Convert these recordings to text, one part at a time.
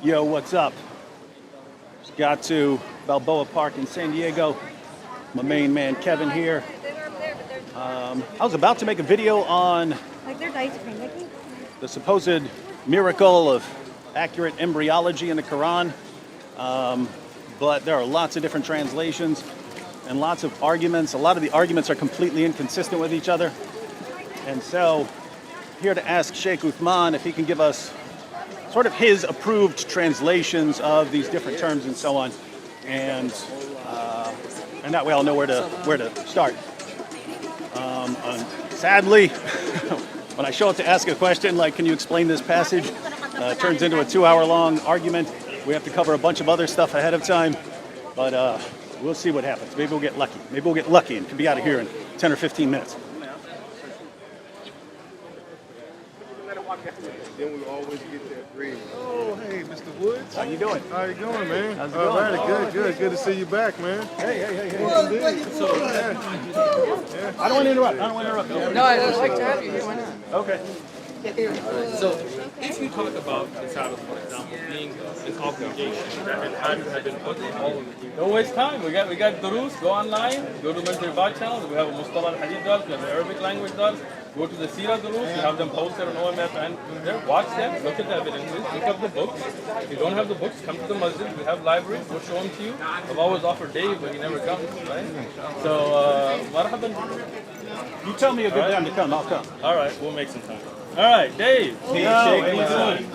Yo, what's up? Just got to Balboa Park in San Diego. My main man Kevin here. I was about to make a video on the supposed miracle of accurate embryology in the Quran, but there are lots of different translations and lots of arguments. A lot of the arguments are completely inconsistent with each other. And so, here to ask Shaikh Usman if he can give us sort of his approved translations of these different terms and so on, and that way I'll know where to start. Sadly, when I show up to ask a question like, "Can you explain this passage?" It turns into a 2-hour-long argument. We have to cover a bunch of other stuff ahead of time, but we'll see what happens. Maybe we'll get lucky. Maybe we'll get lucky and can be out of here in 10 or 15 minutes. Then we always get that green. Oh, hey, Mr. Woods. How you doing? How you doing, man? How's it going? All right, good to see you back, man. Hey. So, I don't want to interrupt. No, I just like to have you here. Why not? Okay. So, if you talk about the Sabbath, for example, being an obligation that had been put on all of the people. Don't waste time. We got Durus. Go online. Go to Mentor Bot channel. We have a Mustalah al-Hadith dars. We have the Arabic language dars. Go to the Sira Durus. We have them posted on OMF and there. Watch them. Look at the evidences. Look up the books. If you don't have the books, come to the masjid. We have libraries. We'll show them to you. I've always offered Dave, but he never comes, right? So, marhaban. You tell me a good time to come. I'll come. All right, we'll make some time. All right, Dave. Hey, Shake, how you doing?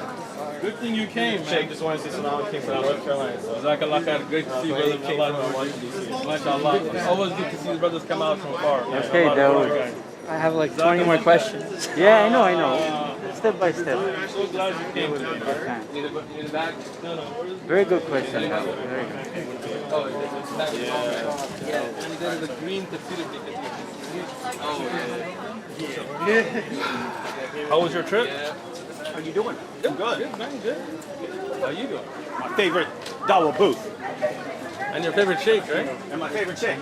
Good thing you came, man. Shake, just wanted to say something. I came from North Carolina. So. Jazakallah khair. Great to see you, brother. MashaAllah. It's always good to see the brothers come out from far. Okay, Dawood. I have like 20 more questions. Yeah, I know. Step by step. I'm so glad you came today. In the back? No. Very good question, Dawood. Very good. Oh, yeah. And then the green tafsir. Oh, yeah. How was your trip? How you doing? I'm good. Good, man. Good. How you doing? My favorite Dawa booth And your favorite shake, right? and my favorite chick.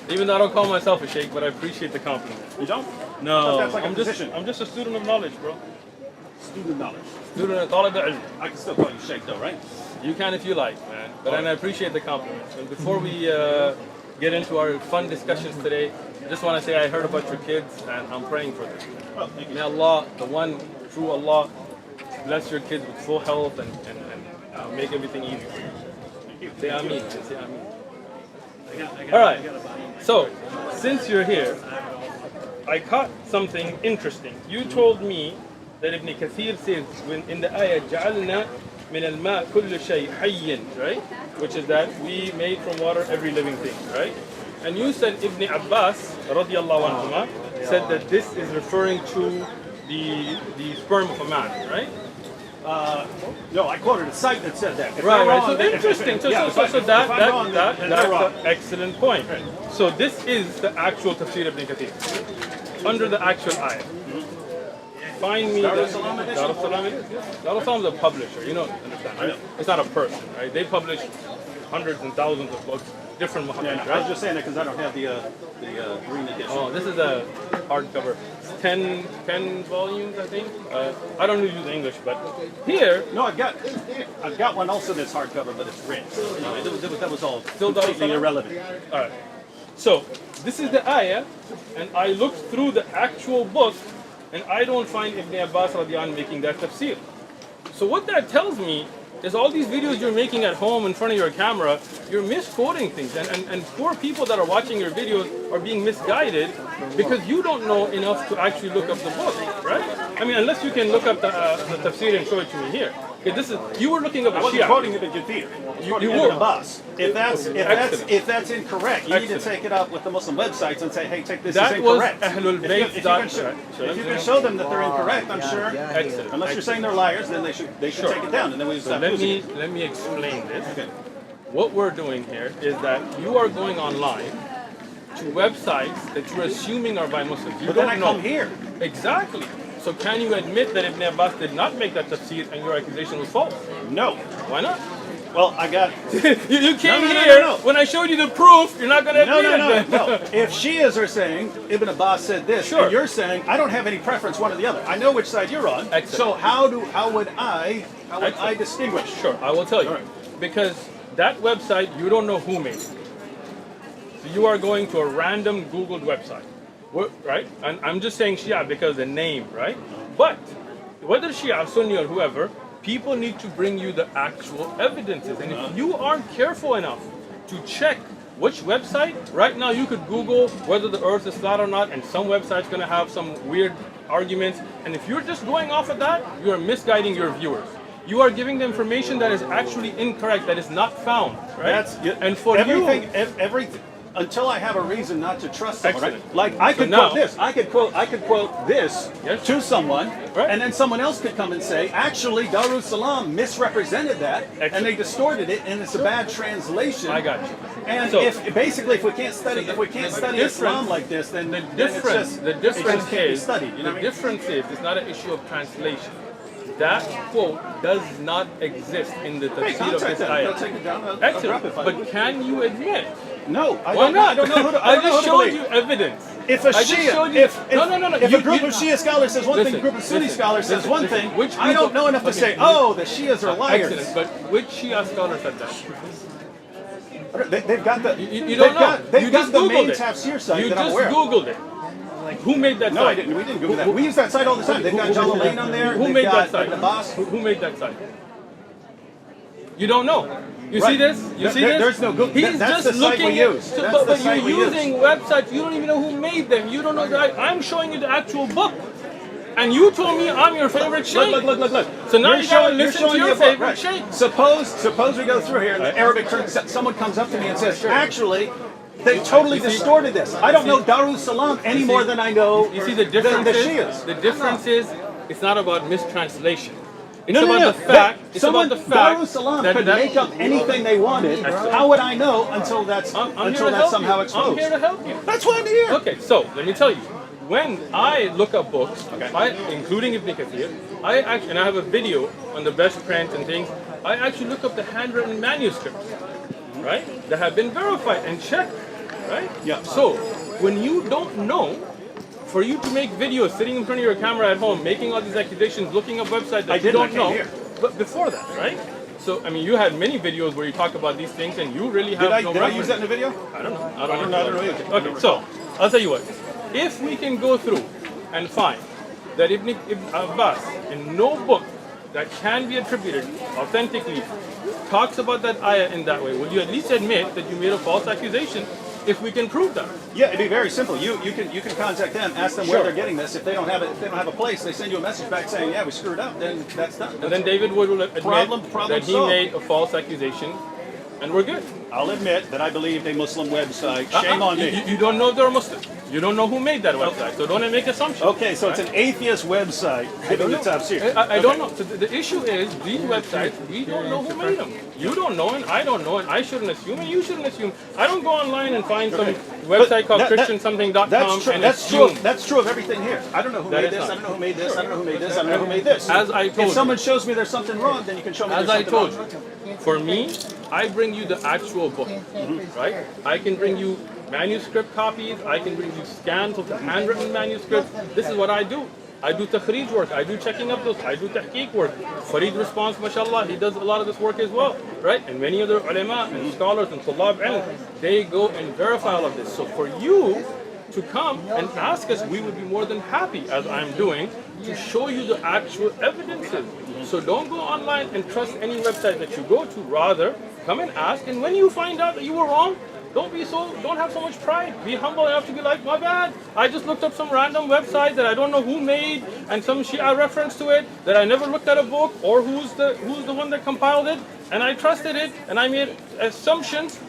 Even though I don't call myself a shake, but I appreciate the compliment. You don't? No, That's like a I'm position. just a student of knowledge, bro. Student knowledge. Student of talib al-ilm. I can still call you Sheikh though, right? You can if you like, man. But and I appreciate the compliment. And before we get into our fun discussions today, I just want to say I heard about your kids and I'm praying for them. Oh, thank you. May Allah, the one true Allah, bless your kids with full health and make everything easy for you. Say Ameen. Say Ameen. All right. So, since you're here, I caught something interesting. You told me that Ibn Kathir says when in the ayah جعلنا من الماء كل شيء حي, right? Which is that we made from water every living thing, right? And you said Ibn Abbas radiallahu anhuma said that this is referring to the sperm of a man, right? No, I quoted a site that said that. If Right. they're wrong, So then- interesting. So yeah, if I'm wrong, that's then they're wrong. an excellent point. So this is the actual tafsir of Ibn Kathir under the actual ayah. Find me Dar es-Salaam edition? Dar es-Salaam edition. Dar es-Salaam is a publisher. You know, understand? Right? It's not a person, right? They publish hundreds and thousands of books, different Yeah, Muhammad, no, I was right? just saying that because I don't have the green edition. Oh, this is a hardcover. 10 volumes, I think. I don't use English, but here, No, I've got one also that's hardcover, but it's red. So, you know, that was all Still Dar completely es-Salaam? irrelevant. all right. So this is the ayah, and I looked through the actual book, and I don't find Ibn Abbas radiallahu anhu making that tafsir. So what that tells me is all these videos you're making at home in front of your camera, you're misquoting things, and poor people that are watching your videos are being misguided because you don't know enough to actually look up the book, right? I mean, unless you can look up the tafsir and show it to me here. Okay, you were looking up I a wasn't Shia. quoting Ibn Kathir. You were. Abbas. Excellent. If that's incorrect, you need to Excellent. take it up with the Muslim websites and say, hey, this That is was incorrect. Ahlul If Bayt. you can show them that they're incorrect, I'm sure. Excellent. Unless you're saying they're liars, then they should Sure. take it down, and then we So stop let using it. me explain this. Okay. What we're doing here is that you are going online to websites that you're assuming are by Muslims. You But then don't I know. come here. Exactly. So can you admit that Ibn Abbas did not make that tafsir and your accusation was false? No. Why not? Well, I got. You came No, no, no, here no, no. when I showed you the proof. You're not going to No, admit no, it. no, no. If Shias are saying Ibn Abbas said this, Sure. and you're saying I don't have any preference one or the other. I know which side you're on. Excellent. So how would I Excellent. distinguish? Sure, I will tell you. All right. Because that website, you don't know who made it. So you are going to a random Googled website, right? And I'm just saying Shia because the name, right? But whether Shia, Sunni, or whoever, people need to bring you the actual evidences. And if you aren't careful enough to check which website, right now you could Google whether the earth is flat or not, and some website's going to have some weird arguments. And if you're just going off of that, you are misguiding your viewers. You are giving them information that is actually incorrect, that is not found, right? And for everything, you, everything. Until I have a reason not to trust someone, right? Excellent. Like I So could now- quote this. I could quote this Yes. to someone, Right. and then someone else could come and say, actually, Darussalam misrepresented that, and Excellent. they distorted it, and it's a bad translation. I got you. And So- if we can't study Islam like this, then the then difference, it just can't be is, studied. You know the what I mean? difference is, it's not an issue of translation. That quote does not exist in the Hey, tafsir of contact this them. They'll ayah. take it down. I'll drop Excellent. it if I But want. can you admit? No, I Why don't. not? I don't know who to. I don't know just who to showed believe. you evidence. If a I just Shia, showed you. if No. if You- a group you- of Shia scholars says one thing, Listen, a group of Sunni listen, scholars says listen, one listen. thing, Which I don't group know of- enough to okay, say, oh, the Shias are liars. Excellent. But which Shia scholar said that? They've got the. You don't know. They've You got just the Googled main it. tafsir site You that I'm just aware of. Googled it. Who made that No, site? I didn't. We didn't Google that. We use that site all the time. They've got Jalalain on there. Who They've made got that site? Ibn Abbas. Who made that site? You don't know. You Right. see this? You see this? There's no Google. He's That's just the site we looking use. at. That's But the site you're we use. using websites. You don't even know who made them. You don't know that. I'm showing you the actual book, and you told me I'm your favorite sheikh. Look. So now You're you gotta showing- listen you're to showing your me a book, favorite right. sheikh. Suppose we go through here and the Arabic someone comes up to me and says, actually, they totally distorted this. I don't know Darussalam any more than I know You see the than difference the is Shias. the difference is it's not about mistranslation. It's No, about no. the fact. It's Someone, about the fact Darussalam that could make up anything they wanted. Excellent. How would I know until that's I'm here until to that's help somehow you. exposed? I'm here to help you. That's why I'm here. Okay, so let me tell you. When I look up books, including Ibn Kathir, and I have a video on the best print and things, I actually look up the handwritten manuscripts, right? That have been verified and checked, right? Yeah. So when you don't know, for you to make videos sitting in front of your camera at home, making all these accusations, looking up websites that I you didn't, I don't came know, here. but before that, right? So I mean, you had many videos where you talk about these things, and you really have Did no I reference. use that in the video? I don't know. I don't know either. Okay, so I'll tell you what. If we can go through and find that Ibn Abbas in no book that can be attributed authentically talks about that ayah in that way, will you at least admit that you made a false accusation if we can prove that? Yeah, it'd be very simple. You can contact them, ask them where they're getting this. If they don't have it, if they don't have a place, they send you a message back saying, yeah, we screwed up. Then that's done. And then David Wood will admit Problem that he solved. made a false accusation, and we're good. I'll admit that I believed a Muslim website. Shame on me. You don't know if they're Muslim. You don't know who made that website, so don't make assumptions. Okay, so it's an atheist website giving the tafsir. I don't know. So the issue is these websites, we don't know who made them. You don't know, and I don't know, and I shouldn't assume, and you shouldn't assume. I don't go online and find some website called ChristianSomething.com That's true. and That's true. assume. That's true of everything here. I don't know who That made is this. not. I don't know who made this. I don't know who made this. I don't know who made this. As I told if you. someone shows me there's something wrong, then you can show me As there's I something told wrong. you, for me, I bring you the actual book, right? I can bring you manuscript copies. I can bring you scans of the handwritten manuscripts. This is what I do. I do takhrij work. I do checking up those. I do tahqiq work. Farid Response, mashallah, he does a lot of this work as well, right? And many other ulama and scholars and tulab ilm, they go and verify all of this. So for you to come and ask us, we would be more than happy, as I'm doing, to show you the actual evidences. So don't go online and trust any website that you go to. Rather, come and ask, and when you find out that you were wrong, don't have so much pride. Be humble enough to be like, my bad. I just looked up some random website that I don't know who made, and some Shia reference to it that I never looked at a book or who's the one that compiled it, and I trusted it, and I made assumptions,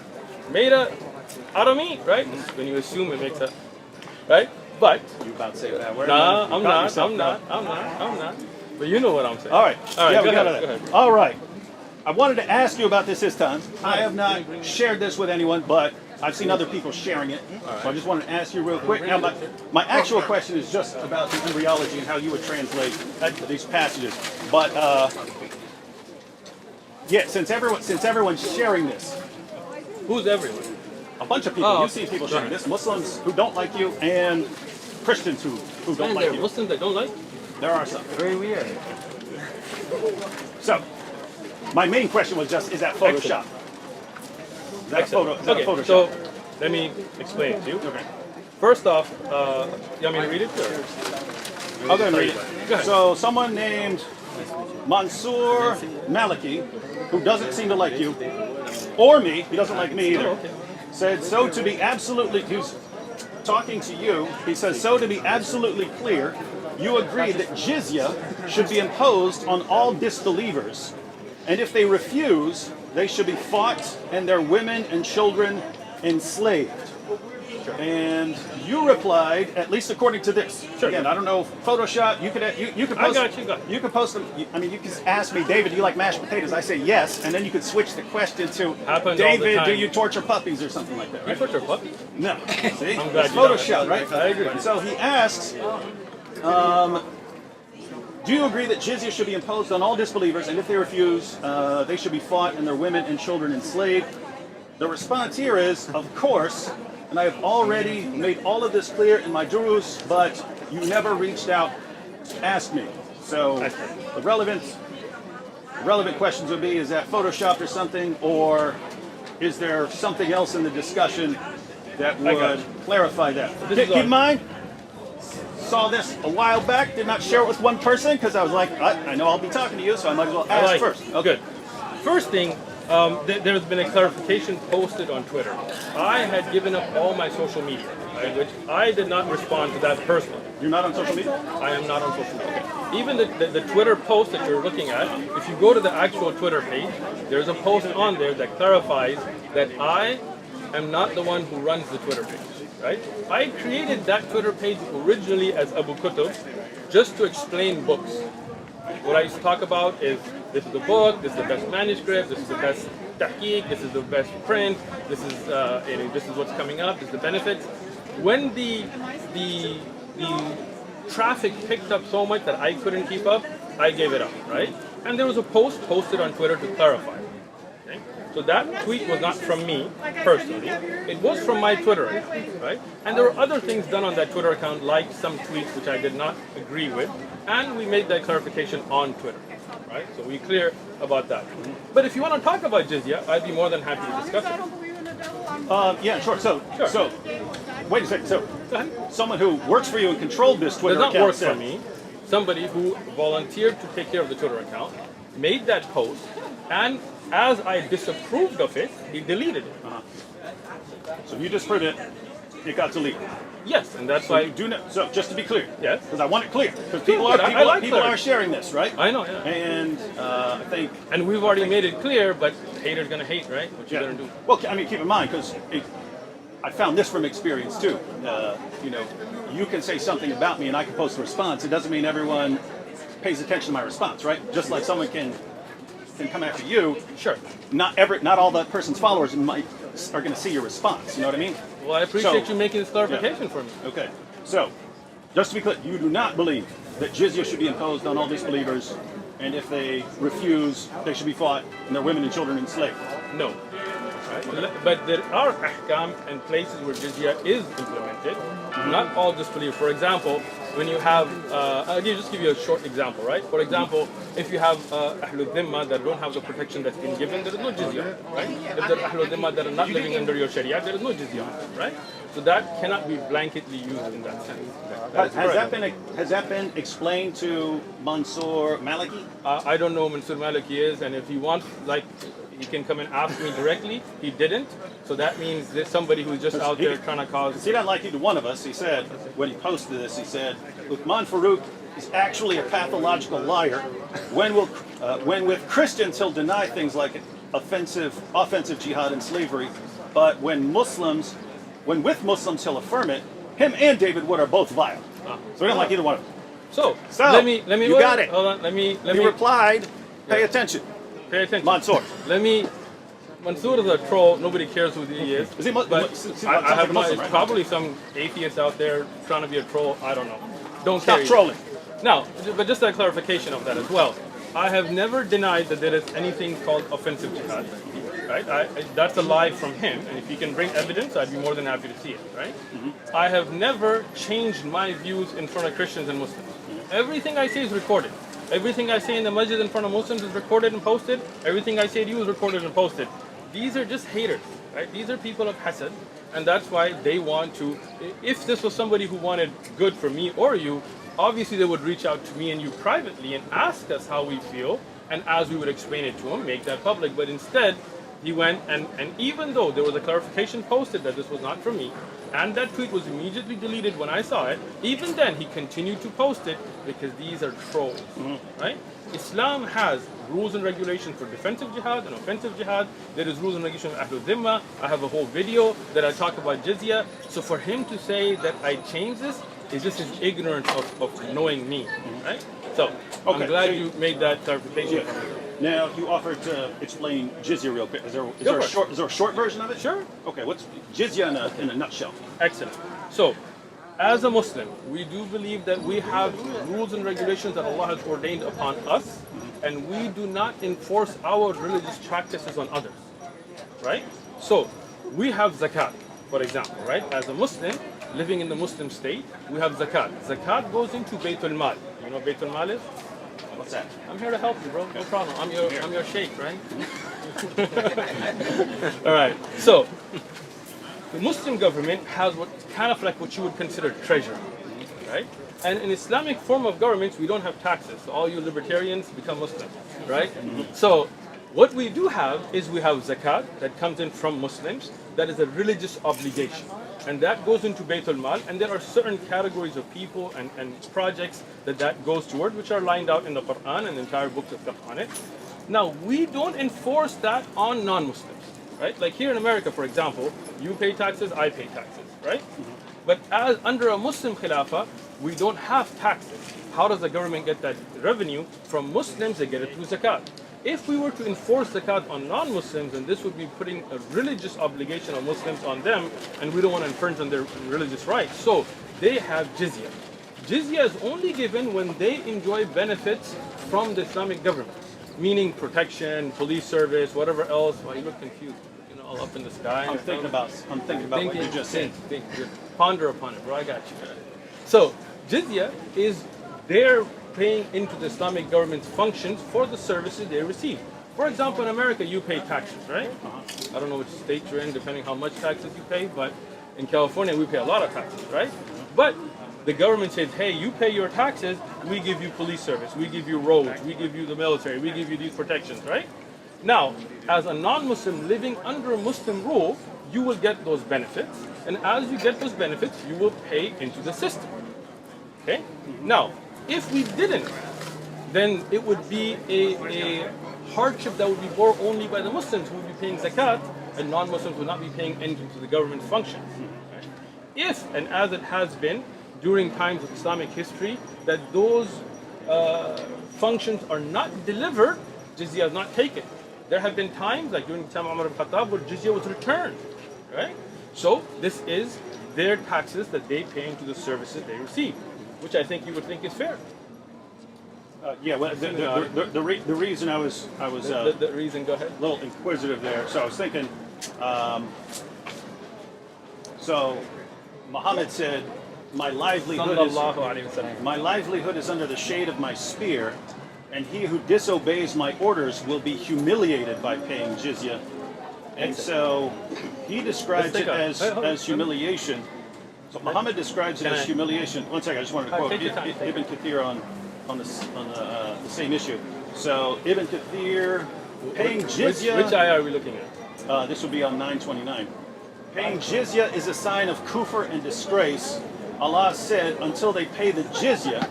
out of me, right? When you assume, it makes a right. But You about to say that word? nah, You I'm caught not. yourself, I'm no. not. But you know what I'm saying. All right. All right. Yeah, go we got ahead. it. Go ahead. All right. I wanted to ask you about this time. I have not shared this with anyone, but I've seen other people sharing it. So I just wanted to ask you real quick. Now, my actual question is just about the embryology and how you would translate these passages. But Yeah, since everyone's sharing this, Who's everyone? a bunch of people. Oh, You see people sharing this. Muslims who don't like you and Christians who don't And like there are you. Muslims that don't like. There are some. Very weird. So, my main question was just: is that Photoshop? Is that a photo? Is that a Okay, Photoshop? so let me explain it to you. Okay. First off, you want me to read it? Or? I'll go ahead and read Go it. ahead. So, someone named Mansour Maliki, who doesn't seem to like you, or me, he doesn't like me either, said, so to be absolutely, he's talking to you, he says, so to be absolutely clear, you agree that jizya should be imposed on all disbelievers, and if they refuse, they should be fought and their women and children enslaved. And you replied, at least according to this. Sure. Again, I don't know, Photoshop. You could post. I got you. You could post them. I mean, you could ask me, David, do you like mashed potatoes? I say yes, and then you could switch the question to, Happens all the David, time. do you torture puppies or something like that? You Right? put your puppy. No. See, I'm glad it's you don't. Photoshop, right? I agree. So he asks, do you agree that jizya should be imposed on all disbelievers, and if they refuse, they should be fought and their women and children enslaved? The response here is, of course, and I have already made all of this clear in my durus, but you never reached out to ask me. So the relevant questions would be, is that Photoshopped or something, or is there something else in the discussion that would clarify that? This is Keep in on- mind, saw this a while back, did not share it with one person because I was like, I know I'll be talking to you, so I might as well I ask like first. it. Good. First thing, there's been a clarification posted on Twitter. I had given up all my social media, right, which I did not respond to that personally. You're not on social media? I am not on social media. Even the Twitter post that you're looking at, if you go to the actual Twitter page, there's a post on there that clarifies that I am not the one who runs the Twitter page, right? I created that Twitter page originally as Abu Kutub just to explain books. What I used to talk about is, this is the book, this is the best manuscript, this is the best tahqiq, this is the best print, this is what's coming up, this is the benefits. When the traffic picked up so much that I couldn't keep up, I gave it up, right? And there was a post posted on Twitter to clarify. Okay? So that tweet was not from me personally, it was from my Twitter account, right? And there were other things done on that Twitter account, like some tweets which I did not agree with, and we made that clarification on Twitter, right? So we're clear about that. But if you want to talk about jizya, I'd be more than happy to discuss it. Yeah, sure. So, wait a second. So, Go ahead. someone who works for you and controlled this Twitter Does not account work said, for me. Somebody who volunteered to take care of the Twitter account made that post, and as I disapproved of it, he deleted it. So you disproved it, it got deleted. Yes, and that's So why. you do know. So just to be clear, Yes. because I want it clear, because Good, people I like people clarity. are sharing this, right? I know, yeah. And I think And we've already made it clear, but haters gonna hate, right? What you yeah. gonna do? Well, I mean, keep in mind because I found this from experience too. You know, you can say something about me and I can post a response. It doesn't mean everyone pays attention to my response, right? Just like someone can come after you. Sure. Not all that person's followers are going to see your response. You know what I mean? Well, I appreciate So- you making this clarification for me. Okay. So, just to be clear, you do not believe that jizya should be imposed on all disbelievers, and if they refuse, they should be fought and their women and children enslaved. No. Right? But there are ahkam and places where jizya is implemented. Not all disbelievers. For example, when you have, I'll just give you a short example, right? For example, if you have Ahlul Dhimma that don't have the protection that's been given, there is no jizya, right? If there are Ahlul Dhimma that are not living under your Sharia, there is no jizya, right? So that cannot be blanketly used in that sense. That is correct. Has that been explained to Mansour Maliki? I don't know who Mansur Maliki is, and if he wants, like, he can come and ask me directly. He didn't, so that means there's somebody who's just out there trying to cause. He didn't like either one of us. He said, when he posted this, he said, Uthman Farouk is actually a pathological liar. When with Christians, he'll deny things like offensive jihad and slavery, but when with Muslims, he'll affirm it. Him and David Wood are both vile. So he didn't like either one of them. So, So, let me. you got it. Hold on. Let me. He replied, pay Yeah. attention. Pay attention. Mansour. Mansour is a troll. Nobody cares who he is. Is he Muslim? But I have Muslim, right? probably some atheists out there trying to be a troll. I don't know. Don't Stop care. trolling. Now, but just a clarification of that as well. I have never denied that there is anything called offensive jihad. Right? That's a lie from him, and if he can bring evidence, I'd be more than happy to see it. Right? I have never changed my views in front of Christians and Muslims. Everything I say is recorded. Everything I say in the masjid in front of Muslims is recorded and posted. Everything I say to you is recorded and posted. These are just haters, right? These are people of hasad, and that's why they want to. If this was somebody who wanted good for me or you, obviously they would reach out to me and you privately and ask us how we feel, and as we would explain it to him, make that public. But instead, he went and even though there was a clarification posted that this was not from me, and that tweet was immediately deleted when I saw it, even then he continued to post it because these are trolls, right? Islam has rules and regulations for defensive jihad and offensive jihad. There is rules and regulations for Ahlul Dhimma. I have a whole video that I talk about jizya. So for him to say that I changed this is just his ignorance of knowing me, right? So I'm Okay, glad so you made that clarification. Yeah. Now, you offered to explain jizya real quick. Is there a short version of it? Sure. Okay, what's jizya in a nutshell? Excellent. So, as a Muslim, we do believe that we have rules and regulations that Allah has ordained upon us, and we do not enforce our religious practices on others, right? So, we have zakat, for example, right? As a Muslim, living in the Muslim state, we have zakat. Zakat goes into Baytul Mal. You know what Baytul Mal is? What's that? I'm here to help you, bro. No problem. I'm your sheikh, right? All right. So, the Muslim government has what kind of like what you would consider treasury, right? And in Islamic form of governments, we don't have taxes. So all you libertarians become Muslim, right? So what we do have is we have zakat that comes in from Muslims. That is a religious obligation. And that goes into Baytul Mal. And there are certain categories of people and projects that goes toward, which are lined out in the Quran and the entire books of fiqh on it. Now, we don't enforce that on non-Muslims. Right? Like here in America, for example, you pay taxes, I pay taxes, right? But as under a Muslim Khilafah, we don't have taxes. How does the government get that revenue? From Muslims, they get it through zakat. If we were to enforce zakat on non-Muslims, then this would be putting a religious obligation of Muslims on them, and we don't want to infringe on their religious rights. So they have jizya. Jizya is only given when they enjoy benefits from the Islamic government, meaning protection, police service, whatever else. Well, you look confused, you know, all up in the sky. I'm thinking about what you just said. Think, ponder upon it, bro. I got you. So jizya is their paying into the Islamic government's functions for the services they receive. For example, in America, you pay taxes, right? I don't know which state you're in, depending how much taxes you pay, but in California, we pay a lot of taxes, right? But the government says, hey, you pay your taxes, we give you police service, we give you roads, we give you the military, we give you these protections, right? Now, as a non-Muslim living under a Muslim rule, you will get those benefits, and as you get those benefits, you will pay into the system, okay? Now, if we didn't, then it would be a hardship that would be borne only by the Muslims who would be paying zakat, and non-Muslims would not be paying anything to the government's functions. Right? If, and as it has been during times of Islamic history, that those functions are not delivered, jizya is not taken. There have been times, like during the time of Umar ibn Khattab, where jizya was returned. Right? So this is their taxes that they pay into the services they receive, which I think you would think is fair. Yeah, well, the reason I was The reason, go ahead. a little inquisitive there. So I was thinking, so Muhammad said, my livelihood is under the shade of my spear, and he who disobeys my orders will be humiliated by paying jizya. And so he describes it as humiliation. So Muhammad describes it as humiliation. One second, I just wanted to quote Ibn Kathir on the same issue. So Ibn Kathir, paying jizya. Which ayah are we looking at? This would be on 929. Paying jizya is a sign of kufr and disgrace. Allah said, until they pay the jizya,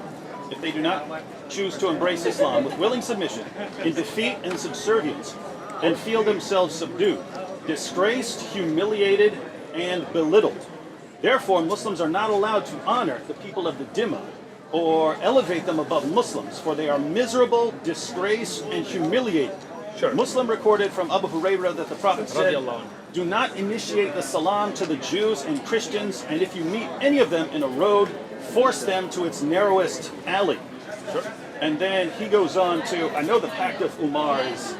if they do not choose to embrace Islam with willing submission, in defeat and subservience, and feel themselves subdued, disgraced, humiliated, and belittled. Therefore, Muslims are not allowed to honor the people of the Dhimma or elevate them above Muslims, for they are miserable, disgraced, and humiliated. Sure. Muslim recorded from Abu Hurairah that the Prophet said, do not initiate the salam to the Jews and Christians, and if you meet any of them in a road, force them to its narrowest alley. Sure. And then he goes on to, I know the Pact of Umar is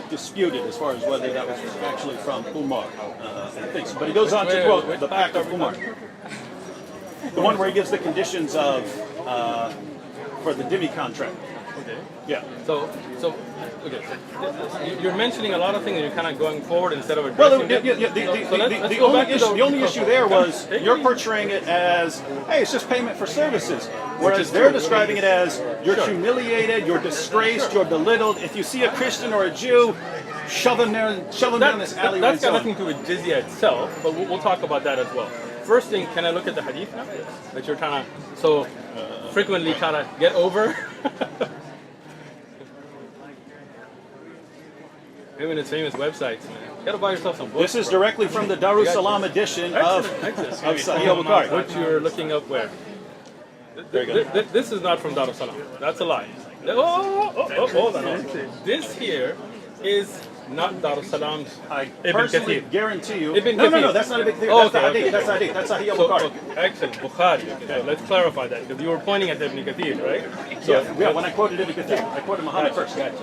disputed as far as whether that was actually from Umar, I think so. But he goes on to quote the Pact of Umar. The one where he gives the conditions of, for the Dhimmi contract. Okay. Yeah. So, okay. You're mentioning a lot of things and you're kind of going forward instead of Well, addressing the only issue there was you're portraying it as, hey, it's just payment for services. Whereas they're describing it as you're humiliated, you're disgraced, you're belittled. If you see a Christian or a Jew, shove them down this alleyway. That's got nothing to do with jizya itself, but we'll talk about that as well. First thing, can I look at the hadith now that you're trying to so frequently try to get over? Even its famous websites, man. You gotta buy yourself some books. This is directly from the Darussalam edition of Sahih al-Bukhari. What you're looking up where? This is not from Darussalam. That's a lie. Hold on. This here is not Darussalam's I Ibn personally Kathir. guarantee you. Ibn No, Kathir. that's not Ibn Kathir. Oh, That's the okay, hadith. okay. That's hadith. That's Sahih So, al-Bukhari. excellent, Bukhari. Okay, so let's clarify that because you were pointing at Ibn Kathir, right? So, Yeah, when I quoted Ibn Kathir, I quoted Muhammad first. Gotcha.